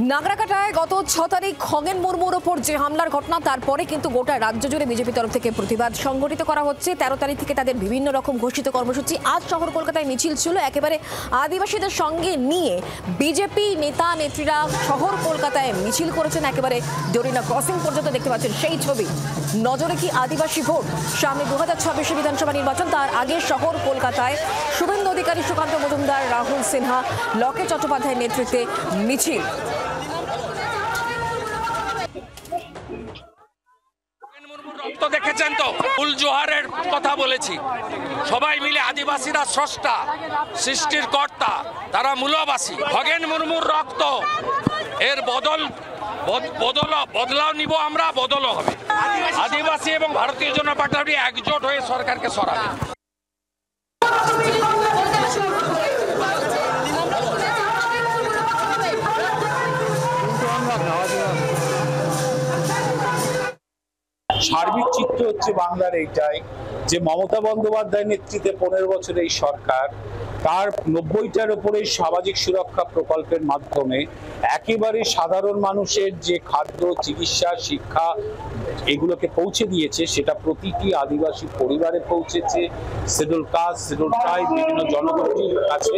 নাগরাকাটায় গত 6 তারিখ খগেন মুর্মুর ওপর যে হামলার ঘটনা, তারপরে কিন্তু গোটা রাজ্য জুড়ে বিজেপি তরফ থেকে প্রতিবাদ সংগঠিত করা হচ্ছে। 13 তারিখ থেকে তাদের বিভিন্ন রকম ঘোষিত কর্মসূচি। আজ শহর কলকাতায় মিছিল ছিল, একেবারে আদিবাসীদের সঙ্গে নিয়ে বিজেপি নেতা নেত্রীরা শহর কলকাতায় মিছিল করেছেন, একেবারে ডোরিনা ক্রসিং পর্যন্ত দেখতে পাচ্ছেন সেই ছবি। নজরে কি আদিবাসী ভোট, সামনে 2026 বিধানসভা নির্বাচন, তার আগে শহর কলকাতায় শুভেন্দু অধিকারী, সুকান্ত মজুমদার, রাহুল সিনহা, লকেট চট্টোপাধ্যায়ের নেতৃত্বে মিছিল। দেখেছেন তো, ফুল জোহারের কথা বলেছি, সবাই মিলে আদিবাসীরা স্রষ্টা, সৃষ্টির কর্তা, তারা মূলবাসী। খগেন মুর্মুর রক্ত, এর বদলাও নিব আমরা, বদলও হবে। আদিবাসী এবং ভারতীয় জনতা পার্টি একজোট হয়ে সরকারকে সরাবে। সার্বিক চিত্র হচ্ছে বাংলার এইটাই যে মমতা বন্দ্যোপাধ্যায়ের নেতৃত্বে 15 বছরের এই সরকার তার 90টার উপরে সামাজিক সুরক্ষা প্রকল্পের মাধ্যমে একেবারে সাধারণ মানুষের যে খাদ্য, চিকিৎসা, শিক্ষা এগুলোকে পৌঁছে দিয়েছে। সেটা প্রতিটি আদিবাসী পরিবারে পৌঁছেছে, শিডিউল কাস্ট, শিডিউল ট্রাইব, বিভিন্ন জনগোষ্ঠীর কাছে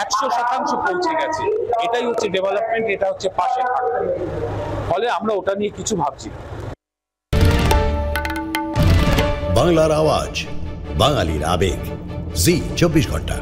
100% পৌঁছে গেছে। এটাই হচ্ছে ডেভেলপমেন্ট, এটা হচ্ছে পাশে থাকা। ফলে আমরা ওটা নিয়ে কিছু ভাবছি। বাংলার আওয়াজ, বাঙালির আবেগ, জি 24 ঘন্টা।